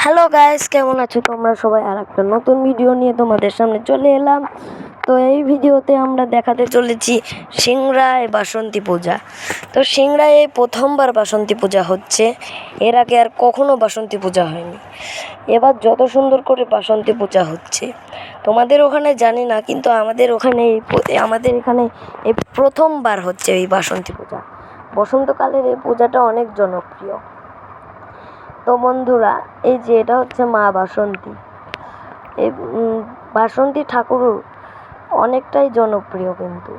Hello guys, কেমন আছো তোমরা সবাই? আর একটা নতুন ভিডিও নিয়ে তোমাদের সামনে চলে এলাম। তো এই ভিডিওতে আমরা দেখাতে চলেছি সিংড়ায় বাসন্তী পূজা। তো সিংড়ায় এই প্রথমবার বাসন্তী পূজা হচ্ছে, এর আগে আর কখনো বাসন্তী পূজা হয়নি। এবার যত সুন্দর করে বাসন্তী পূজা হচ্ছে, তোমাদের ওখানে জানি না, কিন্তু আমাদের এখানে এই প্রথমবার হচ্ছে এই বাসন্তী পূজা। বসন্তকালের এই পূজাটা অনেক জনপ্রিয়। তো বন্ধুরা, এই যে এটা হচ্ছে মা বাসন্তী। এই বাসন্তী ঠাকুর অনেকটাই জনপ্রিয়, কিন্তু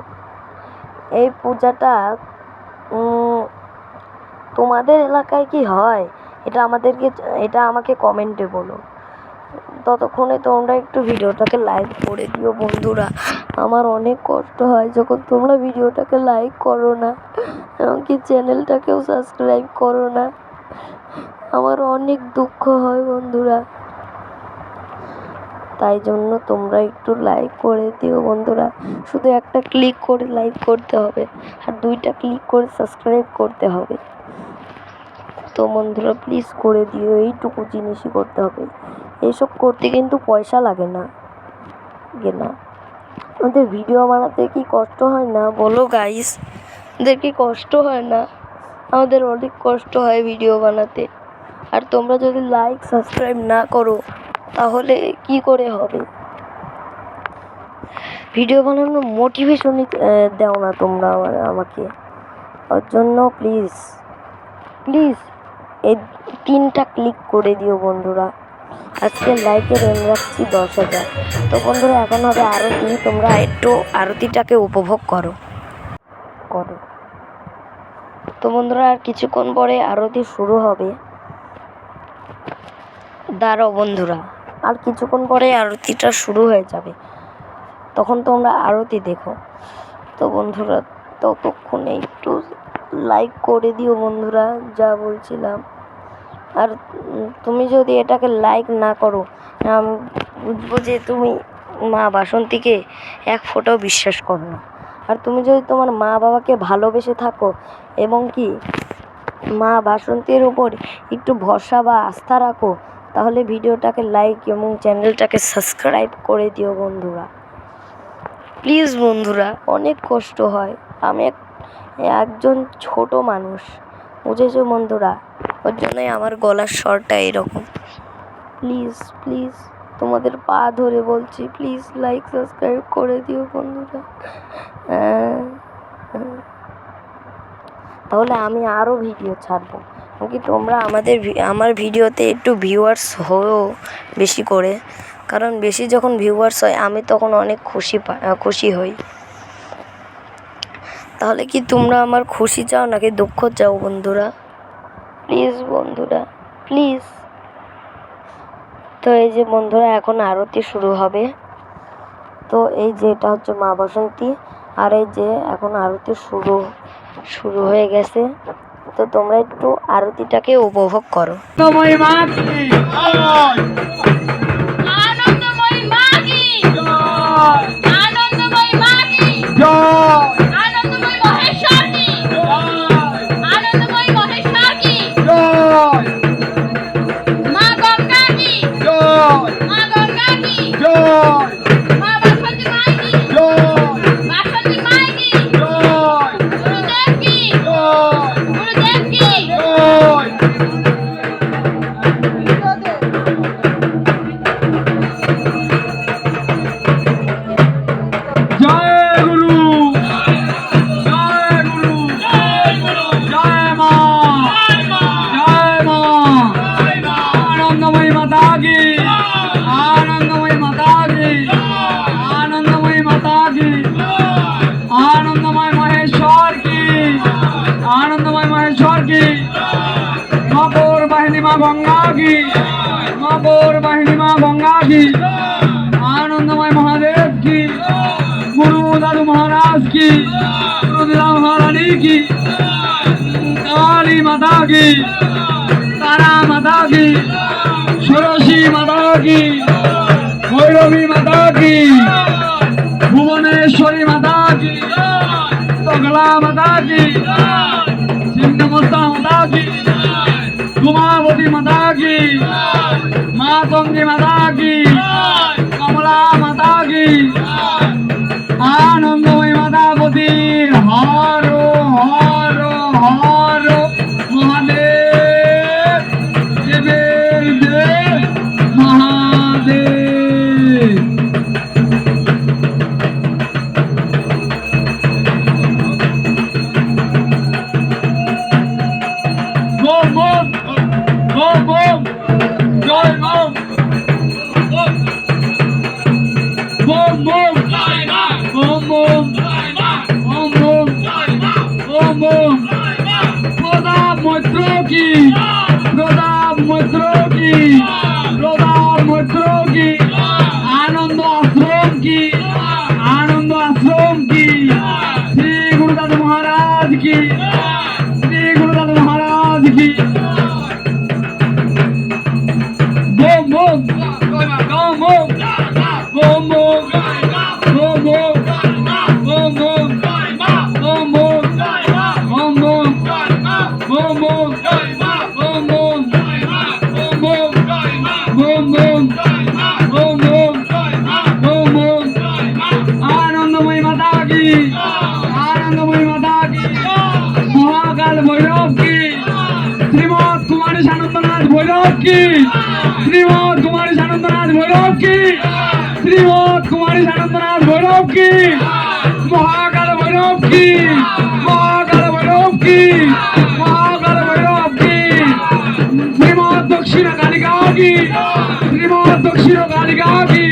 এই পূজাটা তোমাদের এলাকায় কি হয় এটা আমাকে কমেন্টে বলো। ততক্ষণে তোমরা একটু ভিডিওটাকে লাইক করে দিও বন্ধুরা। আমার অনেক কষ্ট হয় যখন তোমরা ভিডিওটাকে লাইক করো না, এমনকি চ্যানেলটাকেও সাবস্ক্রাইব করো না। আমার অনেক দুঃখ হয় বন্ধুরা, তাই জন্য তোমরা একটু লাইক করে দিও বন্ধুরা। শুধু একটা ক্লিক করে লাইক করতে হবে, আর 2টা ক্লিক করে সাবস্ক্রাইব করতে হবে। তো বন্ধুরা প্লিজ করে দিও, এইটুকু জিনিসই করতে হবে। এইসব করতে কিন্তু পয়সা লাগে না। আমাদের ভিডিও বানাতে কি কষ্ট হয় না বলো গাইস? আমাদের কি কষ্ট হয় না? আমাদের অনেক কষ্ট হয় ভিডিও বানাতে। আর তোমরা যদি লাইক সাবস্ক্রাইব না করো তাহলে কি করে হবে? ভিডিও বানানোর মোটিভেশনই দাও না তোমরা আমাকে। ওর জন্য প্লিজ এই 3টা ক্লিক করে দিও বন্ধুরা। আজকে লাইকের এম রাখছি 10,000। তো বন্ধুরা, এখন হবে আরতি। তোমরা একটু আরতিটাকে উপভোগ করো। তো বন্ধুরা, আর কিছুক্ষণ পরে আরতি শুরু হবে। দাঁড়াও বন্ধুরা, আর কিছুক্ষণ পরে আরতিটা শুরু হয়ে যাবে, তখন তোমরা আরতি দেখো। তো বন্ধুরা, ততক্ষণে একটু লাইক করে দিও বন্ধুরা, যা বলছিলাম। আর তুমি যদি এটাকে লাইক না করো, আমি বুঝবো যে তুমি মা বাসন্তীকে এক ফোঁটাও বিশ্বাস করো না। আর তুমি যদি তোমার মা বাবাকে ভালোবেসে থাকো এবং কি মা বাসন্তীর উপর একটু ভরসা বা আস্থা রাখো, তাহলে ভিডিওটাকে লাইক এবং চ্যানেলটাকে সাবস্ক্রাইব করে দিও বন্ধুরা। প্লিজ বন্ধুরা, অনেক কষ্ট হয়। আমি একজন ছোট মানুষ, বুঝেছো বন্ধুরা? ওর জন্যই আমার গলার স্বরটা এরকম। প্লিজ তোমাদের পা ধরে বলছি, প্লিজ লাইক সাবস্ক্রাইব করে দিও বন্ধুরা। তাহলে আমি আরও ভিডিও ছাড়বো। কি তোমরা আমার ভিডিওতে একটু ভিউয়ার্স হও বেশি করে, কারণ বেশি যখন ভিউয়ার্স হয় আমি তখন অনেক খুশি হই। তাহলে কি তোমরা আমার খুশি চাও নাকি দুঃখ চাও বন্ধুরা? প্লিজ বন্ধুরা, প্লিজ। তো এই যে বন্ধুরা, এখন আরতি শুরু হবে। তো এই যে এটা হচ্ছে মা বাসন্তী, আর এই যে এখন আরতি শুরু হয়ে গেছে। তো তোমরা একটু আরতিটাকে উপভোগ করো। आनंदमय महेश्वर की माँ बाहिनी माँ गंगा की आनंदमय महादेव की, गुरु दादू महाराज की, गुरुदेव महारानी की, काली माता की, तारा माता की, षोडशी माता की, भैरवी माता की, भुवनेश्वरी माता की, तगला माता की, सिंह माता की, उमावती माता की। मातंगी माता की, कमला माता की, आनंदमयी माता पति हरो हरो हरो महादेव देवेर देव महादेव। बोम बोम बोम बोम जय बोम बोम बोम बोम बोम बोम बोम बोम बोम। प्रताप मैत्र की, प्रताप मैत्र की, प्रताप मैत्र की, आनंद आश्रम की, आनंद आश्रम की, श्री गुरुदास महाराज की, श्री गुरुदास महाराज की। बोम बोम बोम बोम बोम बोम बोम बोम बोम बोम बोम बोम बोम बोम boom boom boom boom boom boom boom boom boom boom boom boom। आनंदमयी माता की, आनंदमयी माता की, महाकाल भैरव की, श्रीमद कुमारी सानंदनाथ भैरव की, श्रीमद कुमारी सानंदनाथ भैरव की, श्रीमद कुमारी सानंदनाथ भैरव की, महाकाल भैरव की, महाकाल भैरव की, महाकाल भैरव की, श्रीमद दक्षिण कालिका की, श्रीमद दक्षिण कालिका की,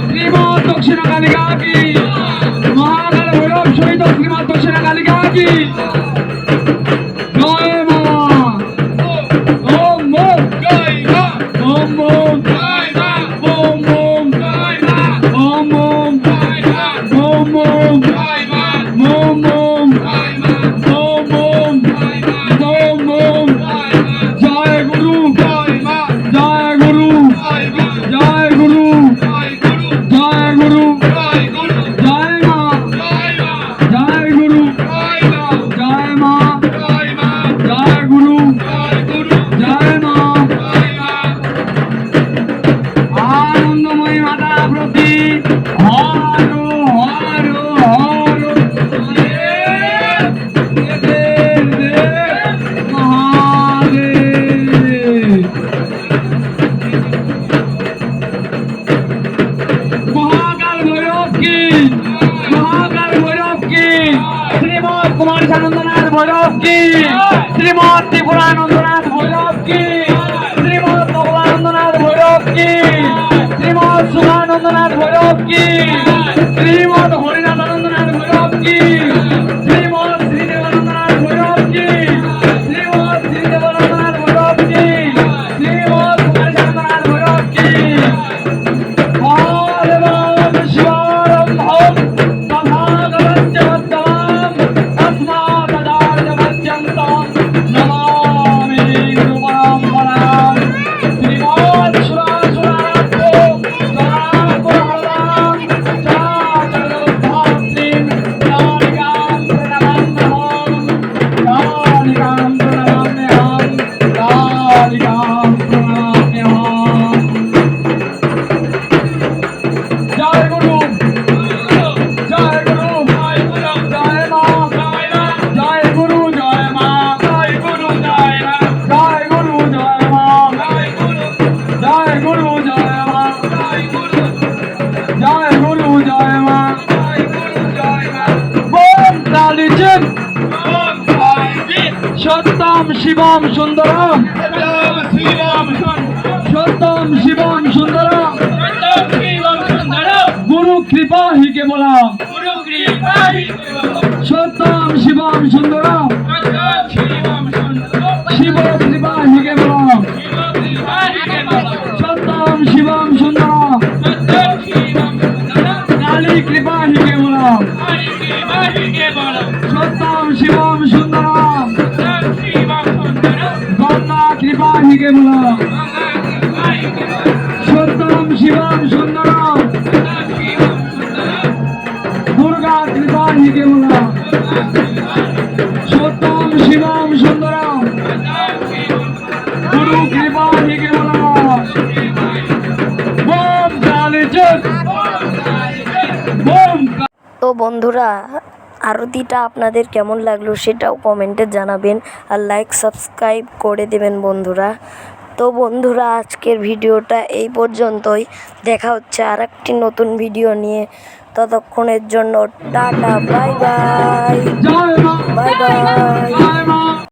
श्रीमद दक्षिण कालिका की, महाकाल भैरव सहित श्रीमद दक्षिण कालिका की। जय मां। ओम ओम जय मां। ओम ओम जय मां। ओम ओम जय मां। ओम ओम जय मां। ओम ओम जय मां। ओम ओम जय मां। ओम ओम जय मां। ओम ओम जय गुरु, जय मां, जय गुरु, जय गुरु, जय गुरु, जय गुरु, जय मां, जय गुरु, जय मां, जय गुरु, जय मां। आनंदमयी माता प्रति हरो हरो हरो देव देव महादेव। महाकाल भैरव की, महाकाल भैरव की, श्रीमद कुमारी सानंदनाथ भैरव की, श्रीमद त्रिपुरानंदनाथ भैरव की, श्रीमद भगवानंदनाथ भैरव की, श्रीमद सुखानंदनाथ भैरव की, श्रीमद हरिनाथ आनंदनाथ भैरव की, श्रीमद श्रीदेवानंदनाथ भैरव की, श्रीमद श्रीदेवानंदनाथ भैरव की, श्रीमद कुमारी सानंदनाथ भैरव की। आलवाम शिवारंभम तथागतस्य मध्यमम् अस्माकदार्य पर्यन्तम् नमामि गुरुपरम्पराम्। श्रीमत् सुरासुराभ्यो जनार्दनहरदाम् चाचरदुर्धात्रीम् कालिकां प्रणमाम्यहम्, कालिकां प्रणमाम्यहम्, कालिकां प्रणमाम्यहम्। जय गुरु, जय गुरु, जय मां, जय गुरु, जय मां, जय गुरु, जय मां, जय गुरु, जय मां, जय गुरु, जय मां, जय गुरु, जय मां। बोम कालीचित, सत्यम शिवम सुंदरम, सत्यम शिवम सुंदरम, गुरु कृपा ही के बोला, सत्यम शिवम सुंदरम, शिव कृपा ही के बोला, सत्यम शिवम सुंदरम, काली कृपा ही के बोला, सत्यम शिवम सुंदरम, गंगा कृपा ही के बोला, सत्यम शिवम सुंदरम, दुर्गा कृपा ही के बोला, सत्यम शिवम सुंदरम, गुरु कृपा ही के बोला। বন্ধুরা, আরতিটা আপনাদের কেমন লাগলো সেটাও কমেন্টে জানাবেন, আর লাইক সাবস্ক্রাইব করে দেবেন বন্ধুরা। তো বন্ধুরা, আজকের ভিডিওটা এই পর্যন্তই। দেখা হচ্ছে আর একটি নতুন ভিডিও নিয়ে। ততক্ষণের জন্য টাটা, বাই বাই, জয় মা, বাই বাই। জয় মা।